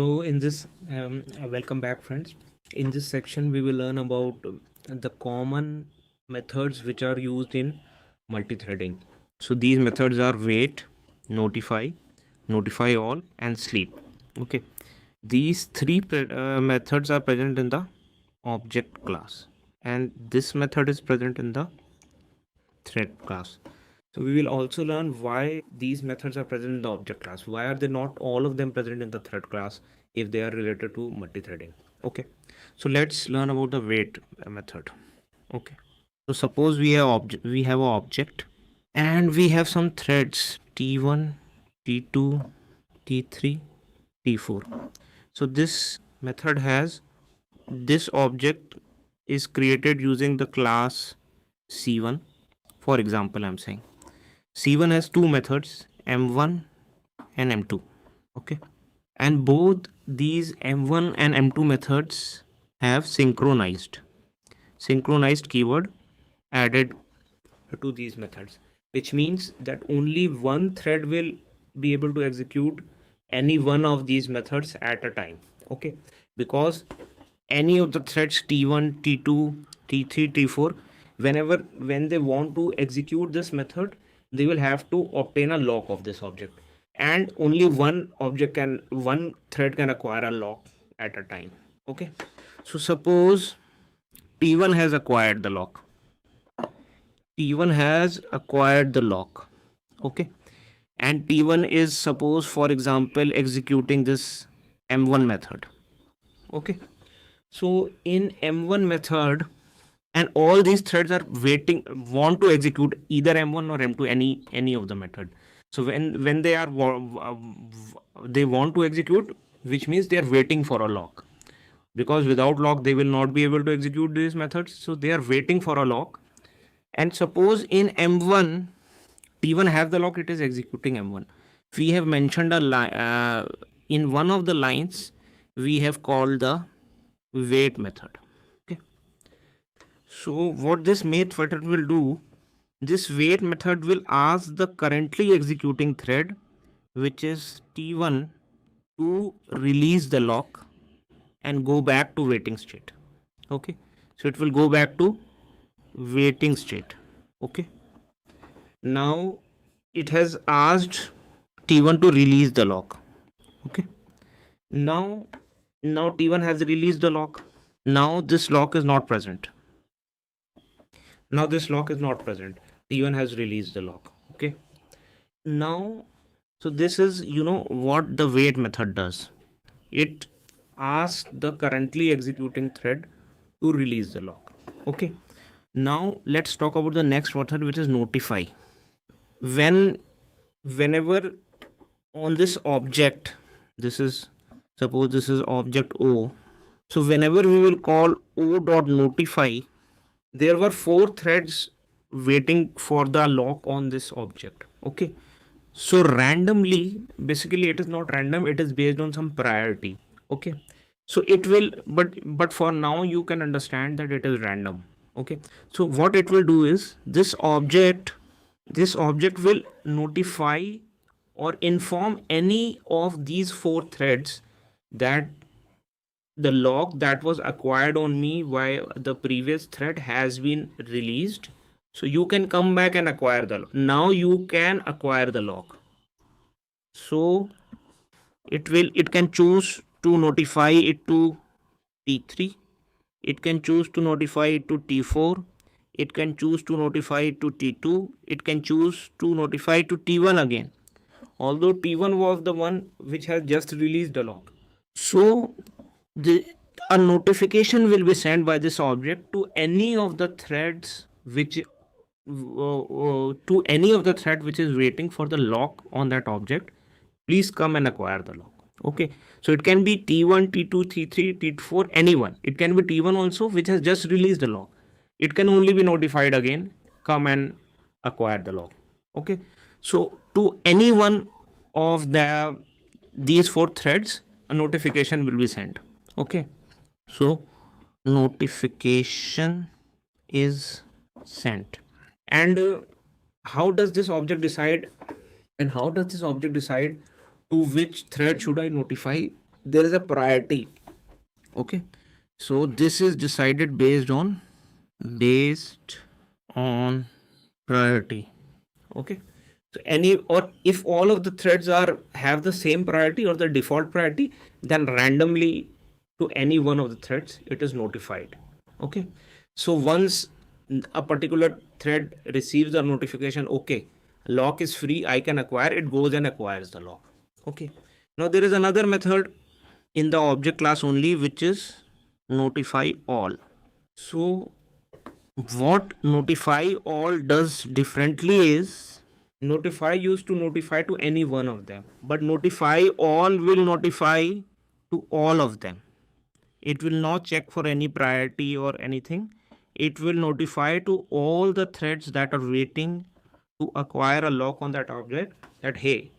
So in this, welcome back friends. In this section, we will learn about the common methods which are used in multi-threading. So these methods are wait, notify, notify all, and sleep. Okay, these three methods are present in the object class, and this method is present in the thread class. So we will also learn why these methods are present in the object class. Why are they not all of them present in the thread class if they are related to multi-threading? Okay. So let's learn about the wait method. Okay. So suppose we have an object and we have some threads T1, T2, T3, T4. So this method has this object is created using the class C1. For example, I'm saying C1 has two methods, M1 and M2. Okay. And both these M1 and M2 methods have synchronized keyword added to these methods, which means that only one thread will be able to execute any one of these methods at a time. Okay. Because any of the threads T1, T2, T3, T4, when they want to execute this method, they will have to obtain a lock of this object, and only one thread can acquire a lock at a time. Okay. So suppose T1 has acquired the lock. Okay. And T1 is, suppose for example, executing this M1 method. Okay. So in M1 method, and all these threads are want to execute either M1 or M2, any of the method. So when they want to execute, which means they are waiting for a lock, because without lock they will not be able to execute these methods. So they are waiting for a lock. And suppose in M1 T1 have the lock, it is executing M1. We have mentioned a line in one of the lines, we have called the wait method. Okay. So what this method will do, this wait method will ask the currently executing thread, which is T1, to release the lock and go back to waiting state. Okay. So it will go back to waiting state. Okay. Now it has asked T1 to release the lock. Okay. Now T1 has released the lock. Now this lock is not present. T1 has released the lock. Okay. Now, so this is, what the wait method does. It asks the currently executing thread to release the lock. Okay. Now let's talk about the next method, which is notify. Whenever on this object, suppose this is object O. So whenever we will call o.notify, there were 4 threads waiting for the lock on this object. Okay. So randomly, basically it is not random, it is based on some priority. Okay. So it will, but for now you can understand that it is random. Okay. So what it will do is, this object will notify or inform any of these 4 threads that the lock that was acquired on me by the previous thread has been released. So you can come back and acquire the lock. Now you can acquire the lock. So it can choose to notify it to T3. It can choose to notify it to T4. It can choose to notify it to T2. It can choose to notify it to T1 again, although T1 was the one which has just released the lock. So a notification will be sent by this object to any of the threads which is waiting for the lock on that object. Please come and acquire the lock. Okay. So it can be T1, T2, T3, T4, anyone. It can be T1 also, which has just released the lock. It can only be notified again, come and acquire the lock. Okay. So to any one of these 4 threads, a notification will be sent. Okay. So notification is sent. And how does this object decide to which thread should I notify there is a priority. Okay, so this is decided based on priority. Okay, so any, or if all of the threads have the same priority or the default priority, then randomly to any one of the threads it is notified. Okay, so once a particular thread receives a notification, okay, lock is free, I can acquire, it goes and acquires the lock. Okay, now there is another method in the object class only, which is notify all. So what notify all does differently is, notify used to notify to any one of them, but notify all will notify to all of them. It will not check for any priority or anything. It will notify to all the threads that are waiting to acquire a lock on that object, that hey,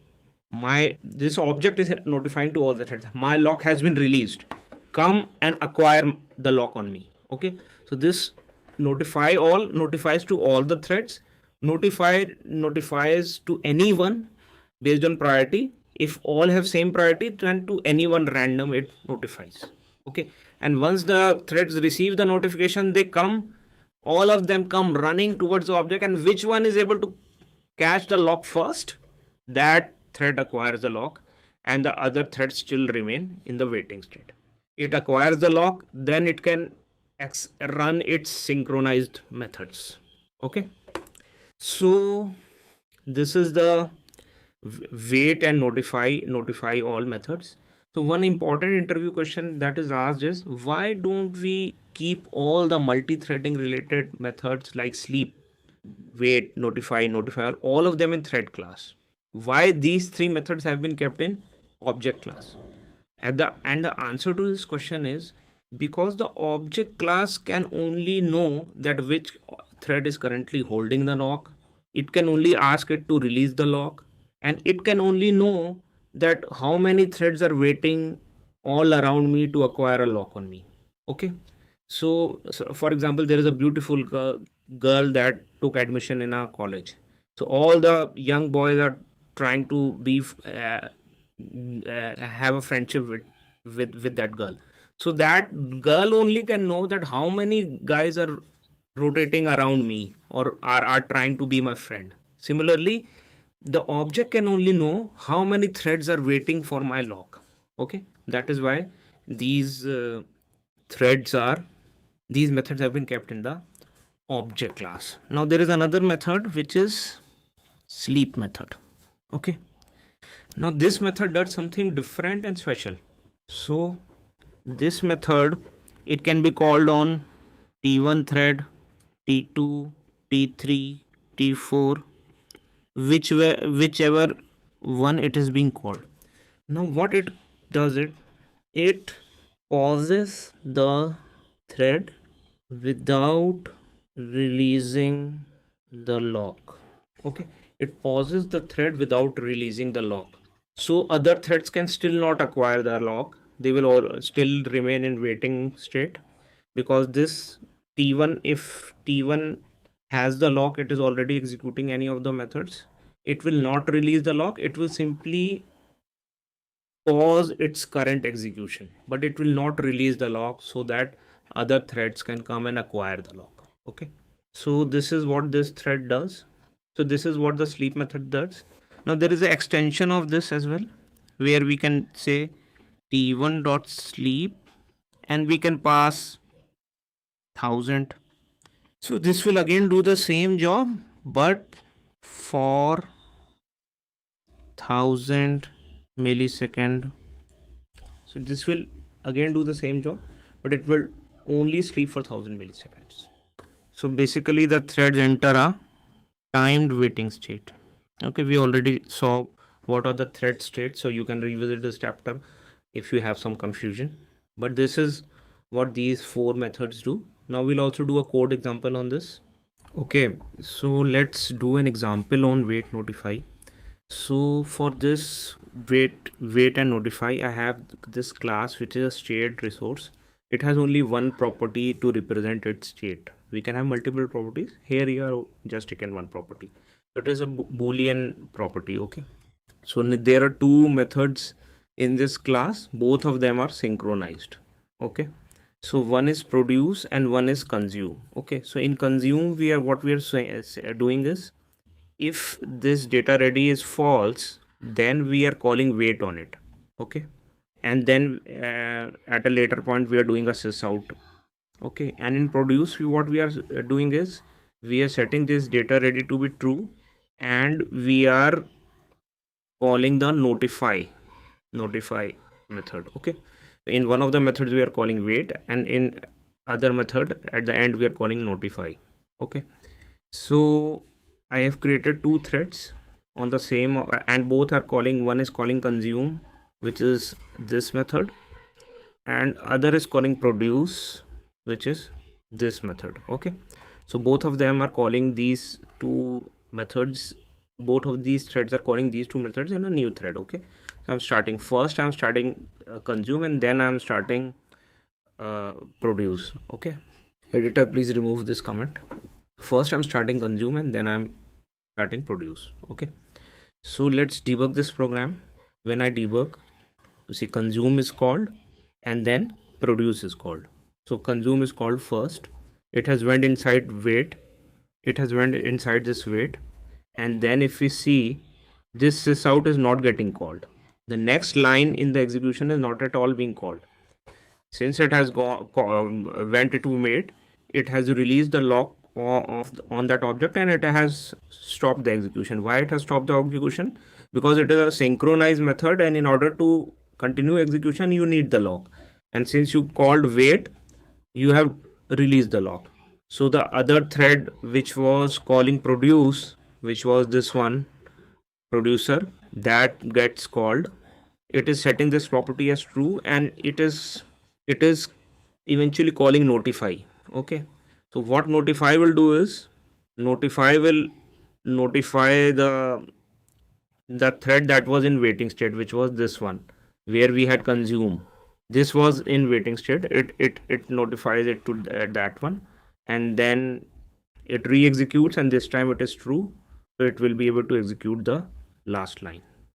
my this object is notifying to all the threads, my lock has been released, come and acquire the lock on me. Okay, so this notify all notifies to all the threads, notifies to anyone based on priority. If all have same priority, then to anyone random it notifies. Okay, and once the threads receive the notification, they come, all of them come running towards the object, and which one is able to catch the lock first, that thread acquires the lock, and the other threads still remain in the waiting state. It acquires the lock, then it can run its synchronized methods. Okay, so this is the wait and notify all methods. So one important interview question that is asked is, why don't we keep all the multi-threading related methods like sleep, wait, notify, all of them in thread class? Why these three methods have been kept in object class? And the answer to this question is, because the object class can only know that which thread is currently holding the lock. It can only ask it to release the lock, and it can only know that how many threads are waiting all around me to acquire a lock on me. Okay, so for example, there is a beautiful girl that took admission in our college. So all the young boys are trying to be have a friendship with that girl. So that girl only can know that how many guys are rotating around me or are trying to be my friend. Similarly, the object can only know how many threads are waiting for my lock. Okay, that is why these threads are these methods have been kept in the object class. Now there is another method which is sleep method. Okay, now this method does something different and special. So this method, it can be called on T1 thread, T2, T3, T4, whichever one it is being called. Now what it does, it pauses the thread without releasing the lock. Okay, it pauses the thread without releasing the lock, so other threads can still not acquire the lock. They will all still remain in waiting state, because this T1, if T1 has the lock, it is already executing any of the methods, it will not release the lock. It will simply pause its current execution, but it will not release the lock so that other threads can come and acquire the lock. Okay, so this is what this thread does. So this is what the sleep method does. Now there is an extension of this as well, where we can say t1 dot sleep, and we can pass 1000. So this will again do the same job, but for 1000 millisecond. So this will again do the same job, but it will only sleep for 1000 milliseconds. So basically the threads enter a timed waiting state. Okay, we already saw what are the thread states, so you can revisit this chapter if you have some confusion. But this is what these four methods do. Now we'll also do a code example on this. Okay, so let's do an example on wait notify. So for this wait and notify, I have this class which is a shared resource. It has only one property to represent its state. We can have multiple properties. Here you are just taken one property. It is a boolean property. Okay, so there are two methods in this class, both of them are synchronized. Okay, so one is produce and one is consume. Okay, so in consume, what we are doing is, if this data ready is false, then we are calling wait on it. Okay, and then at a later point we are doing a sys out. Okay, and in produce, what we are doing is, we are setting this data ready to be true, and we are calling the notify method. Okay, in one of the methods we are calling wait, and in other method at the end we are calling notify. Okay, so I have created two threads on the same, and both are calling, one is calling consume, which is this method, and other is calling produce, which is this method. Okay, so both of them are calling these two methods, both of these threads are calling these two methods in a new thread. Okay, so I'm starting consume, and then I'm starting produce. Okay, editor, please remove this comment. First I'm starting consume, and then I'm starting produce. Okay, so let's debug this program. When I debug, you see consume is called, and then produce is called. So consume is called first, it has went inside wait, it has went inside this wait, and then if we see, this sysout is not getting called, the next line in the execution is not at all being called. Since it has went to wait, it has released the lock on that object, and it has stopped the execution. Why it has stopped the execution? Because it is a synchronized method, and in order to continue execution you need the lock, and since you called wait, you have released the lock. So the other thread which was calling produce, which was this one, producer, that gets called, it is setting this property as true, and it is eventually calling notify. Okay, so what notify will do is, notify will notify the thread that was in waiting state, which was this one where we had consume. This was in waiting state, it notifies it to that one, and then it re-executes, and this time it is true, so it will be able to execute the last line.